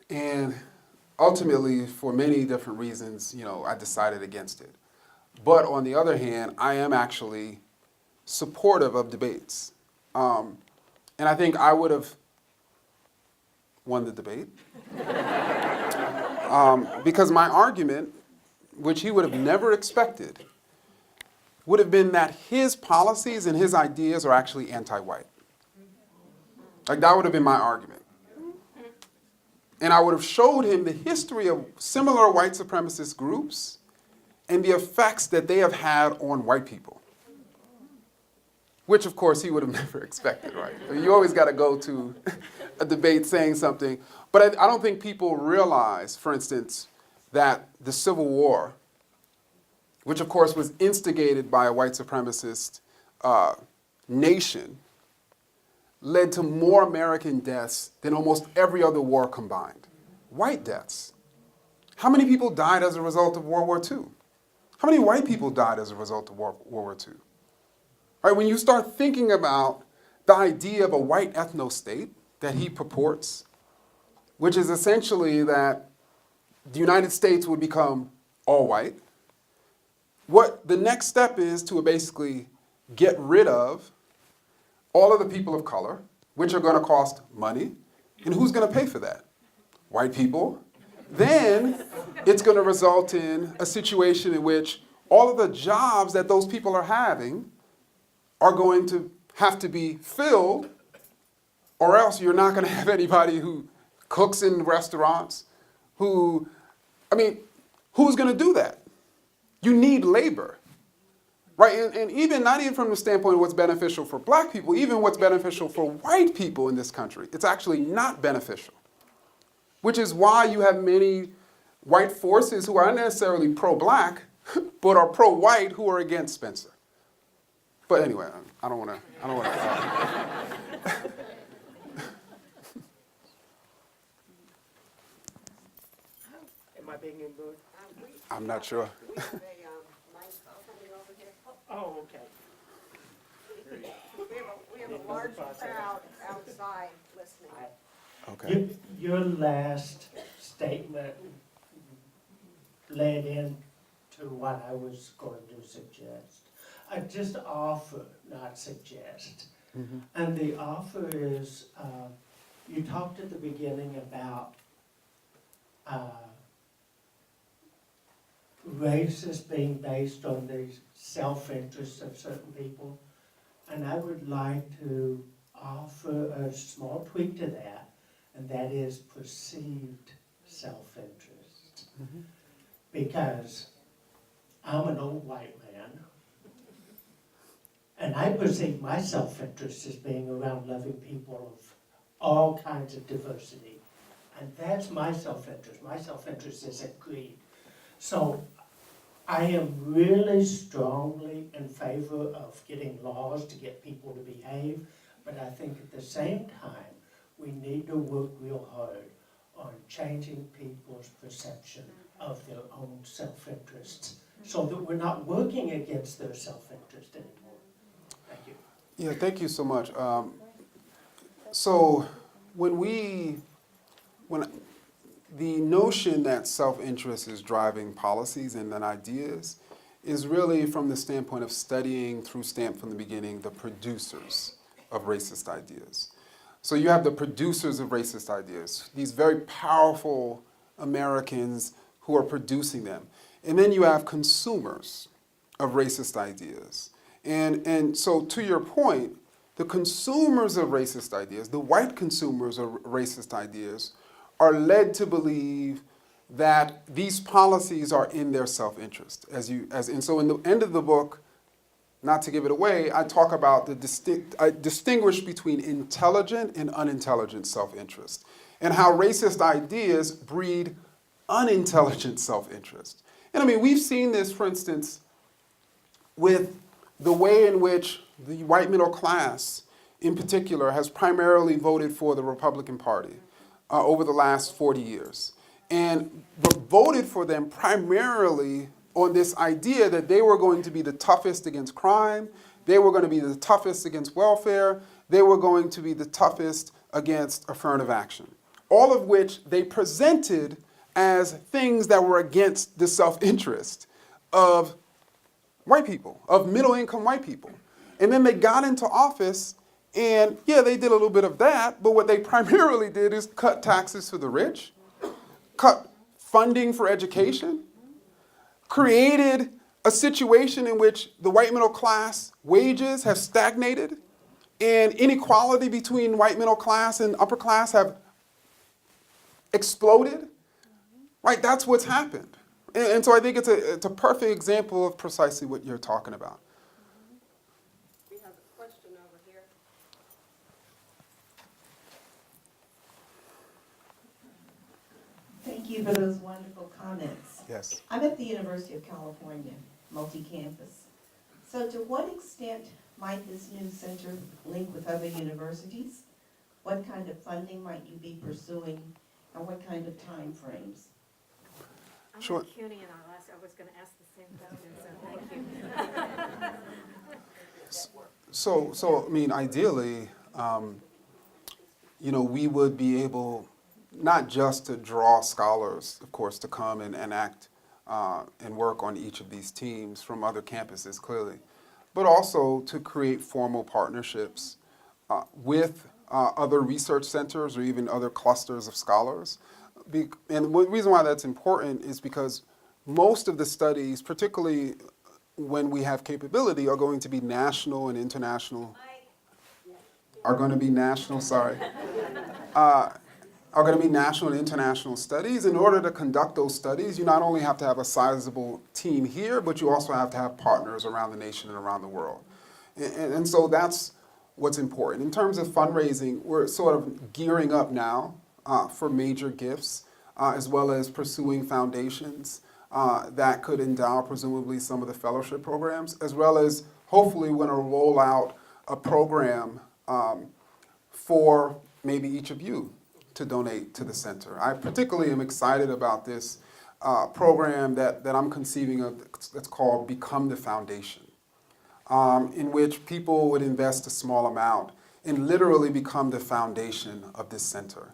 And ultimately, for many different reasons, I decided against it. But on the other hand, I am actually supportive of debates. And I think I would have won the debate. Because my argument, which he would have never expected, would have been that his policies and his ideas are actually anti-white. Like, that would have been my argument. And I would have showed him the history of similar white supremacist groups and the effects that they have had on white people. Which, of course, he would have never expected, right? You always got to go to a debate saying something. But I don't think people realize, for instance, that the Civil War, which, of course, was instigated by a white supremacist nation, led to more American deaths than almost every other war combined. White deaths. How many people died as a result of World War II? How many white people died as a result of World War II? Right, when you start thinking about the idea of a white ethno-state that he purports, which is essentially that the United States would become all white, what the next step is to basically get rid of all of the people of color, which are going to cost money. And who's going to pay for that? White people. Then it's going to result in a situation in which all of the jobs that those people are having are going to have to be filled, or else you're not going to have anybody who cooks in restaurants, who's going to do that? You need labor. Right, and even not even from the standpoint of what's beneficial for black people, even what's beneficial for white people in this country, it's actually not beneficial. Which is why you have many white forces who aren't necessarily pro-black, but are pro-white who are against Spencer. But anyway, I don't want to. Am I being in good? I'm not sure. Oh, okay. We have a large crowd outside listening. Okay. Your last statement led into what I was going to suggest. I just offer, not suggest. Mm-hmm. And the offer is, you talked at the beginning about race as being based on the self-interest of certain people. And I would like to offer a small tweak to that, and that is perceived self-interest. Mm-hmm. Because I'm an old white man, and I perceive my self-interest as being around loving people of all kinds of diversity. And that's my self-interest. My self-interest isn't greed. So I am really strongly in favor of getting laws to get people to behave, but I think at the same time, we need to work real hard on changing people's perception of their own self-interests so that we're not working against their self-interest anymore. Thank you. Yeah, thank you so much. So when the notion that self-interest is driving policies and then ideas is really from the standpoint of studying through Stamp from the beginning the producers of racist ideas. So you have the producers of racist ideas, these very powerful Americans who are producing them. And then you have consumers of racist ideas. And so to your point, the consumers of racist ideas, the white consumers of racist ideas, are led to believe that these policies are in their self-interest. And so in the end of the book, not to give it away, I talk about I distinguish between intelligent and unintelligent self-interest, and how racist ideas breed unintelligent self-interest. And I mean, we've seen this, for instance, with the way in which the white middle class, in particular, has primarily voted for the Republican Party over the last 40 years. And voted for them primarily on this idea that they were going to be the toughest against crime, they were going to be the toughest against welfare, they were going to be the toughest against affirmative action. All of which they presented as things that were against the self-interest of white people, of middle-income white people. And then they got into office, and yeah, they did a little bit of that, but what they primarily did is cut taxes for the rich, cut funding for education, created a situation in which the white middle class wages have stagnated, and inequality between white middle class and upper class have exploded. Right, that's what's happened. And so I think it's a perfect example of precisely what you're talking about. We have a question over here. Thank you for those wonderful comments. Yes. I'm at the University of California, multi-campus. So to what extent might this new center link with other universities? What kind of funding might you be pursuing, and what kind of timeframes? I'm Sure. at CUNY and I was going to ask the same question, so thank you. So I mean, ideally, we would be able not just to draw scholars, of course, to come and act and work on each of these teams from other campuses, clearly, but also to create formal partnerships with other research centers or even other clusters of scholars. And the reason why that's important is because most of the studies, particularly when we have capability, are going to be national and international. Are going to be national and international studies. In order to conduct those studies, you not only have to have a sizable team here, but you also have to have partners around the nation and around the world. And so that's what's important. In terms of fundraising, we're sort of gearing up now for major gifts, as well as pursuing foundations that could endow presumably some of the fellowship programs, as well as hopefully we're going to roll out a program for maybe each of you to donate to the center. I particularly am excited about this program that I'm conceiving of that's called Become the Foundation, in which people would invest a small amount and literally become the foundation of this center.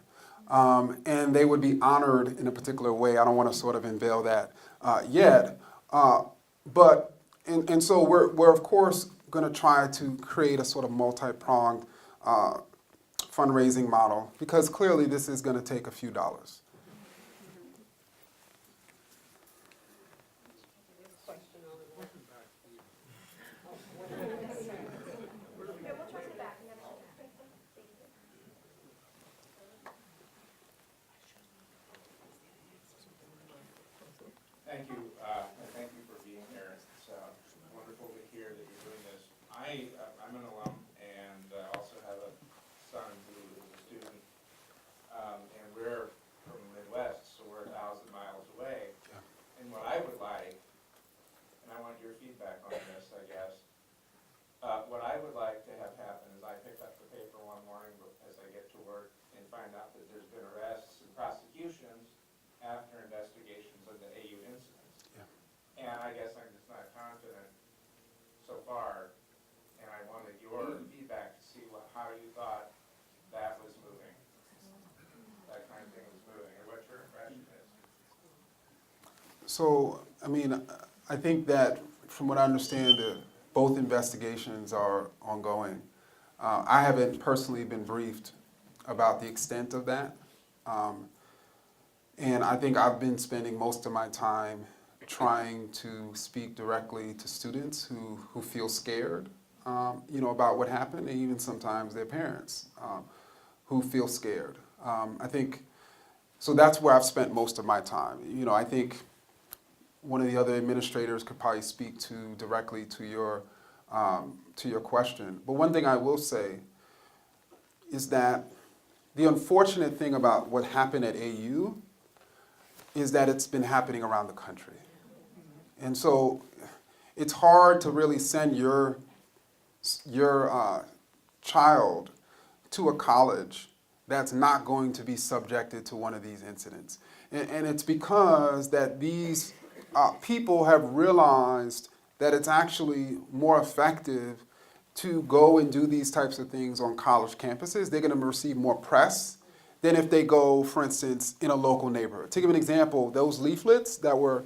And they would be honored in a particular way. I don't want to sort of unveil that yet. But so we're of course going to try to create a sort of multi-pronged fundraising model, because clearly this is going to take a few dollars. Thank you, and thank you for being here. It's wonderful to hear that you're doing this. I'm an alum and also have a son who is a student, and we're from the Midwest, so we're 1,000 miles away. And what I would like, and I want your feedback on this, I guess, what I would like to have happen is I pick up the paper one morning as I get to work and find out that there's been arrests and prosecutions after investigations of the AU incidents. Yeah. And I guess I'm just not confident so far, and I wanted your feedback to see how you thought that was moving, that kind of thing was moving, or what your impression is. So, I mean, I think that from what I understand, both investigations are ongoing. I haven't personally been briefed about the extent of that. And I think I've been spending most of my time trying to speak directly to students who feel scared, about what happened, and even sometimes their parents who feel scared. I think, so that's where I've spent most of my time. I think one of the other administrators could probably speak directly to your question. But one thing I will say is that the unfortunate thing about what happened at AU is that it's been happening around the country. And so it's hard to really send your child to a college that's not going to be subjected to one of these incidents. And it's because that these people have realized that it's actually more effective to go and do these types of things on college campuses. They're going to receive more press than if they go, for instance, in a local neighborhood. To give an example, those leaflets that were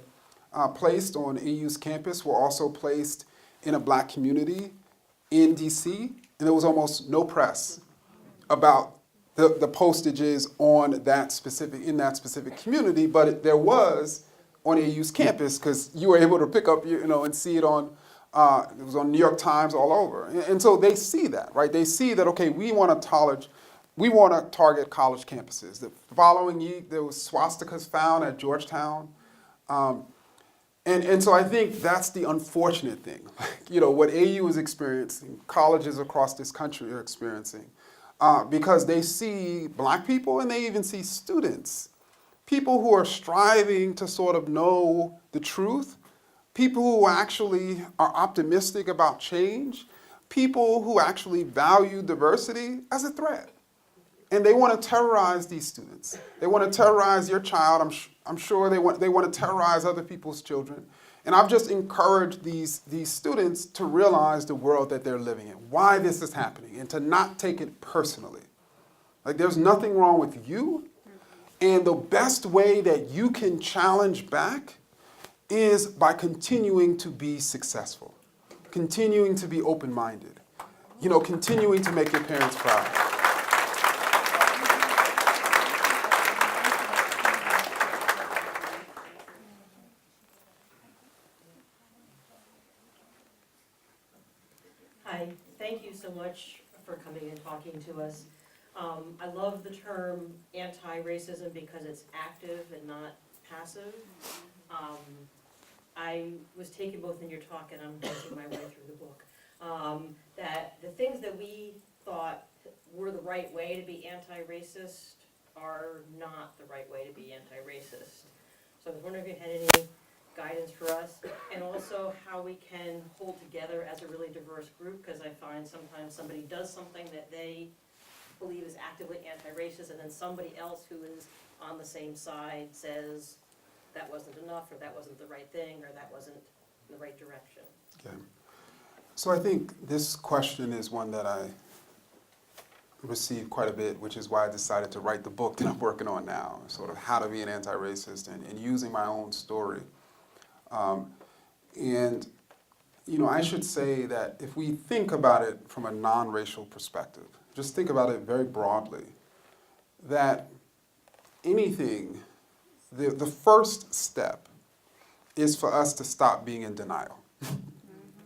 placed on AU's campus were also placed in a black community in DC, and there was almost no press about the postages in that specific community, but there was on AU's campus, because you were able to pick up, and see it on, it was on New York Times all over. And so they see that, right? They see that, okay, we want to target college campuses. The following year, there was swastikas found at Georgetown. And so I think that's the unfortunate thing. What AU is experiencing, colleges across this country are experiencing, because they see black people and they even see students, people who are striving to sort of know the truth, people who actually are optimistic about change, people who actually value diversity as a threat. And they want to terrorize these students. They want to terrorize your child. I'm sure they want to terrorize other people's children. And I've just encouraged these students to realize the world that they're living in, why this is happening, and to not take it personally. Like, there's nothing wrong with you. And the best way that you can challenge back is by continuing to be successful, continuing to be open-minded, continuing to make your parents proud. Hi, thank you so much for coming and talking to us. I love the term anti-racism because it's active and not passive. I was taken both in your talk and I'm working my way through the book, that the things that we thought were the right way to be anti-racist are not the right way to be anti-racist. So I was wondering if you had any guidance for us, and also how we can hold together as a really diverse group, because I find sometimes somebody does something that they believe is actively anti-racist, and then somebody else who is on the same side says that wasn't enough, or that wasn't the right thing, or that wasn't the right direction. Okay. So I think this question is one that I received quite a bit, which is why I decided to write the book that I'm working on now, sort of how to be an anti-racist, and using my own story. I should say that if we think about it from a non-racial perspective, just think about it very broadly, that anything, the first step is for us to stop being in denial.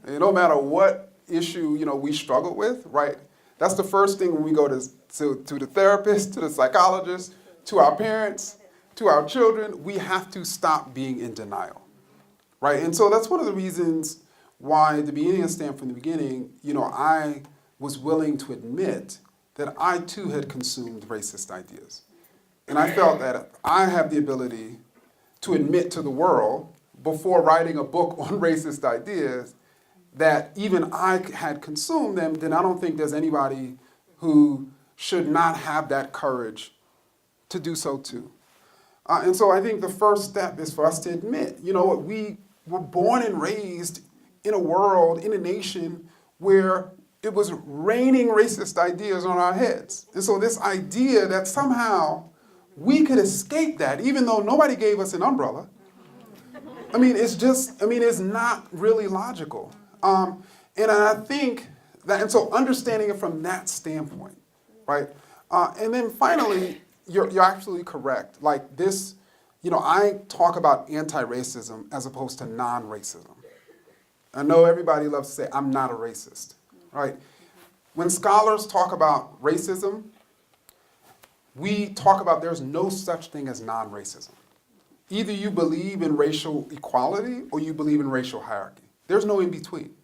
And no matter what issue, we struggle with, right? That's the first thing when we go to the therapist, to the psychologist, to our parents, to our children, we have to stop being in denial, right? And so that's one of the reasons why at the beginning of Stand from the Beginning, I was willing to admit that I too had consumed racist ideas. And I felt that I have the ability to admit to the world before writing a book on racist ideas that even I had consumed them, then I don't think there's anybody who should not have that courage to do so too. And so I think the first step is for us to admit, you know what, we were born and raised in a world, in a nation where it was raining racist ideas on our heads. And so this idea that somehow we could escape that, even though nobody gave us an umbrella, it's not really logical. And I think that, and so understanding it from that standpoint, right? And then finally, you're absolutely correct. Like this, I talk about anti-racism as opposed to non-racism. I know everybody loves to say, I'm not a racist, right? When scholars talk about racism, we talk about there's no such thing as non-racism. Either you believe in racial equality or you believe in racial hierarchy. There's no in between.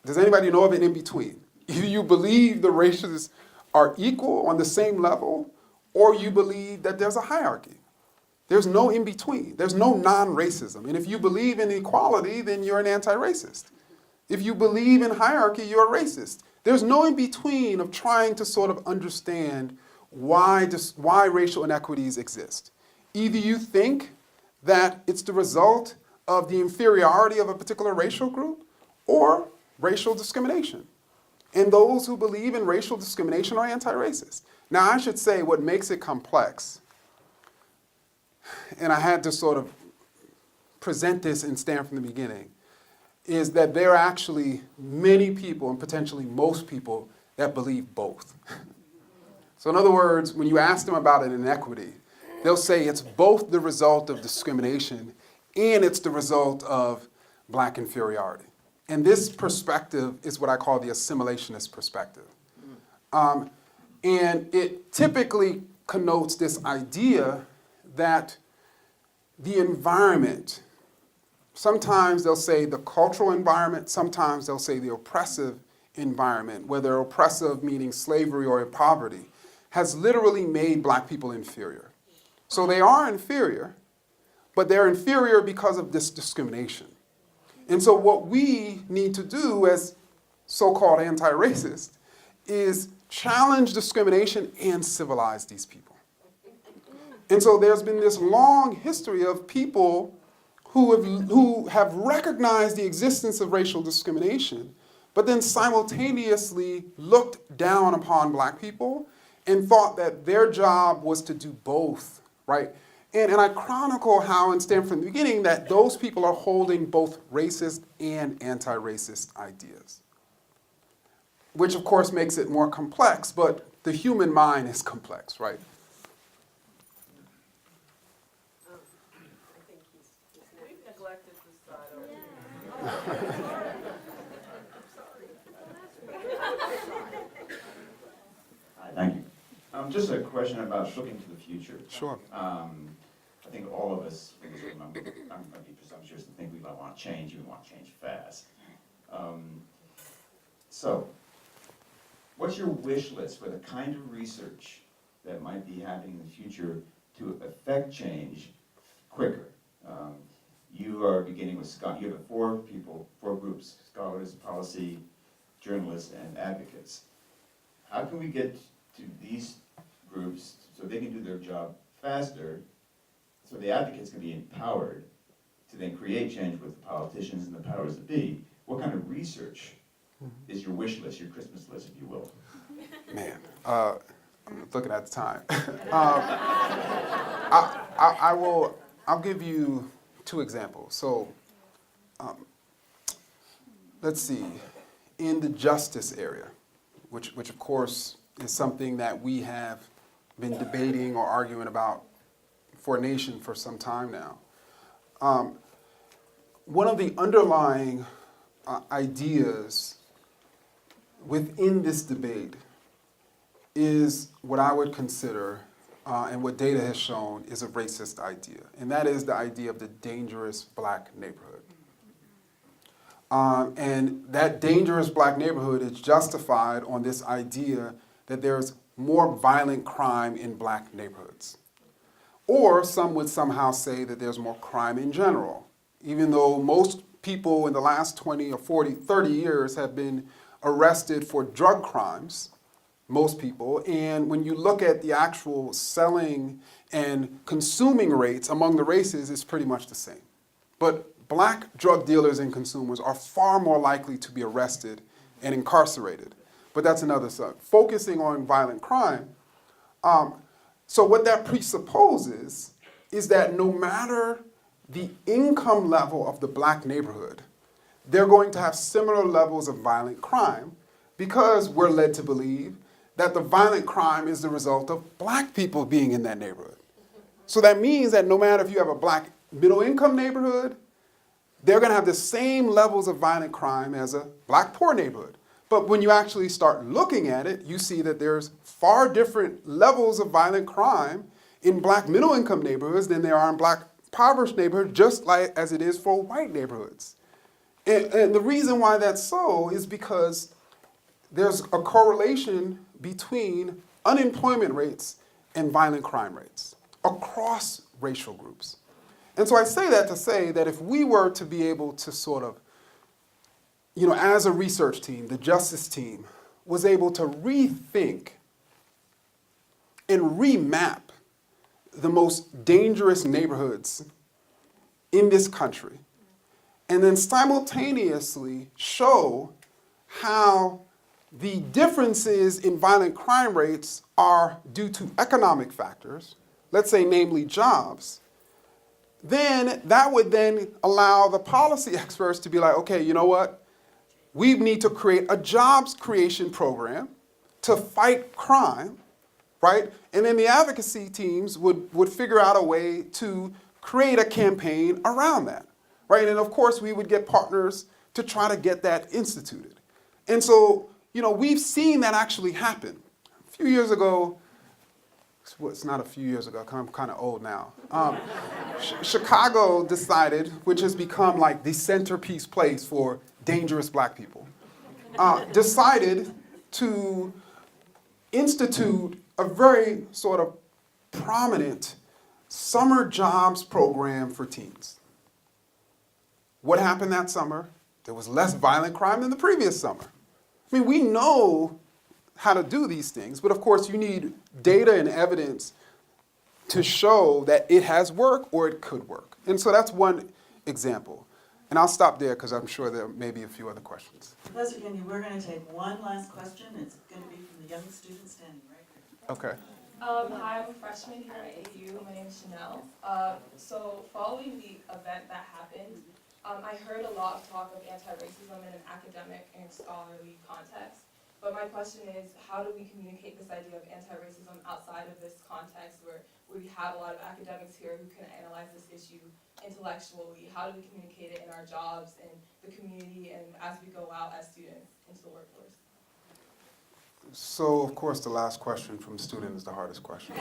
Does anybody know of an in between? Either you believe the races are equal on the same level, or you believe that there's a hierarchy. There's no in between. There's no non-racism. And if you believe in equality, then you're an anti-racist. If you believe in hierarchy, you're a racist. There's no in between of trying to sort of understand why racial inequities exist. Either you think that it's the result of the inferiority of a particular racial group or racial discrimination. And those who believe in racial discrimination are anti-racist. Now, I should say what makes it complex, and I had to sort of present this and stand from the beginning, is that there are actually many people, and potentially most people, that believe both. So in other words, when you ask them about an inequity, they'll say it's both the result of discrimination and it's the result of black inferiority. And this perspective is what I call the assimilationist perspective. And it typically connotes this idea that the environment, sometimes they'll say the cultural environment, sometimes they'll say the oppressive environment, whether oppressive meaning slavery or poverty, has literally made black people inferior. So they are inferior, but they're inferior because of this discrimination. And so what we need to do as so-called anti-racist is challenge discrimination and civilize these people. And so there's been this long history of people who have recognized the existence of racial discrimination, but then simultaneously looked down upon black people and thought that their job was to do both, right? And I chronicle how, and stand from the beginning, that those people are holding both racist and anti-racist ideas, which of course makes it more complex, but the human mind is complex, right? We've neglected this side over here. Thank you. Just a question about looking to the future. Sure. I think all of us, I'm going to be presumptuous and think we might want to change, we want to change fast. So, what's your wish list for the kind of research that might be happening in the future to affect change quicker? You are beginning with, you have four groups, scholars, policy, journalists, and advocates. How can we get to these groups so they can do their job faster, so the advocates can be empowered to then create change with the politicians and the powers that be? What kind of research is your wish list, your Christmas list, if you will? Man, I'm looking at the time. I'll give you two examples. So, let's see, in the justice area, which of course is something that we have been debating or arguing about for a nation for some time now. One of the underlying ideas within this debate is what I would consider, and what data has shown, is a racist idea. And that is the idea of the dangerous black neighborhood. And that dangerous black neighborhood is justified on this idea that there's more violent crime in black neighborhoods. Or some would somehow say that there's more crime in general, even though most people in the last 20 or 40, 30 years have been arrested for drug crimes. most people. And when you look at the actual selling and consuming rates among the races, it's pretty much the same. But black drug dealers and consumers are far more likely to be arrested and incarcerated. But that's another subject. Focusing on violent crime, so what that presupposes is that no matter the income level of the black neighborhood, they're going to have similar levels of violent crime because we're led to believe that the violent crime is the result of black people being in that neighborhood. So that means that no matter if you have a black middle-income neighborhood, they're going to have the same levels of violent crime as a black poor neighborhood. But when you actually start looking at it, you see that there's far different levels of violent crime in black middle-income neighborhoods than there are in black impoverished neighborhoods, just like as it is for white neighborhoods. And the reason why that's so is because there's a correlation between unemployment rates and violent crime rates across racial groups. And so I say that to say that if we were to be able to sort of, as a research team, the justice team was able to rethink and remap the most dangerous neighborhoods in this country, and then simultaneously show how the differences in violent crime rates are due to economic factors, let's say namely jobs, then that would then allow the policy experts to be like, okay, you know what? We need to create a jobs creation program to fight crime, right? And then the advocacy teams would figure out a way to create a campaign around that, right? And of course, we would get partners to try to get that instituted. And so, we've seen that actually happen. A few years ago, well, it's not a few years ago, I'm kind of old now. Chicago decided, which has become like the centerpiece place for dangerous black people, decided to institute a very sort of prominent summer jobs program for teens. What happened that summer? There was less violent crime than the previous summer. I mean, we know how to do these things, but of course you need data and evidence to show that it has worked or it could work. And so that's one example. And I'll stop there because I'm sure there may be a few other questions. Professor Kendi, we're going to take one last question. It's going to be from the young student standing right here. Okay. Hi, I'm a freshman here at AU. My name is Chanel. So following the event that happened, I heard a lot of talk of anti-racism in an academic and scholarly context. But my question is, how do we communicate this idea of anti-racism outside of this context where we have a lot of academics here who can analyze this issue intellectually? How do we communicate it in our jobs and the community and as we go out as students into the workforce? So, of course, the last question from the student is the hardest question.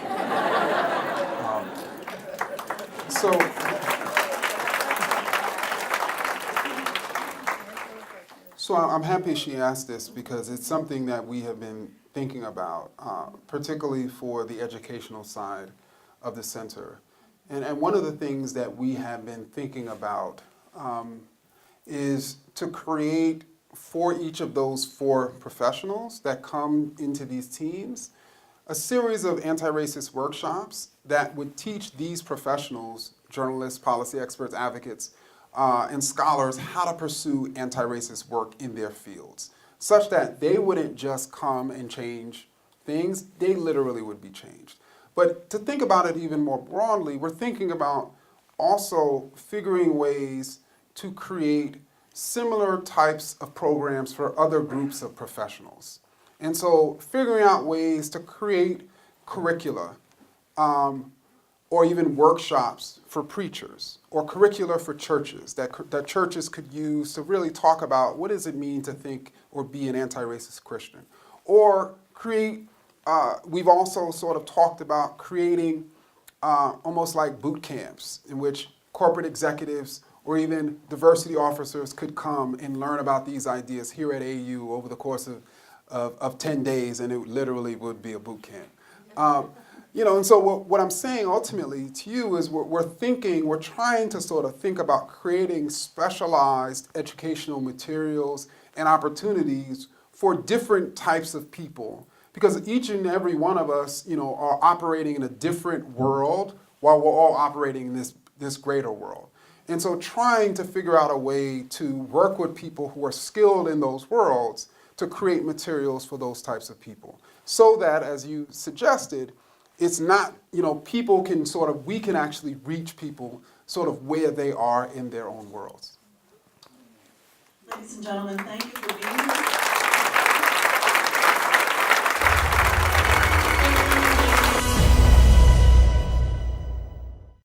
So I'm happy she asked this because it's something that we have been thinking about, particularly for the educational side of the center. And one of the things that we have been thinking about is to create for each of those 4 professionals that come into these teams a series of anti-racist workshops that would teach these professionals, journalists, policy experts, advocates, and scholars how to pursue anti-racist work in their fields, such that they wouldn't just come and change things, they literally would be changed. But to think about it even more broadly, we're thinking about also figuring ways to create similar types of programs for other groups of professionals. And so figuring out ways to create curricula or even workshops for preachers or curricula for churches that churches could use to really talk about what does it mean to think or be an anti-racist Christian. Or create, we've also sort of talked about creating almost like boot camps in which corporate executives or even diversity officers could come and learn about these ideas here at AU over the course of 10 days, and it literally would be a boot camp. And so what I'm saying ultimately to you is we're trying to sort of think about creating specialized educational materials and opportunities for different types of people Because each and every one of us, are operating in a different world while we're all operating in this greater world. And so trying to figure out a way to work with people who are skilled in those worlds to create materials for those types of people. So that, as you suggested, it's not, people can we can actually reach people sort of where they are in their own worlds. Ladies and gentlemen, thank you for being here.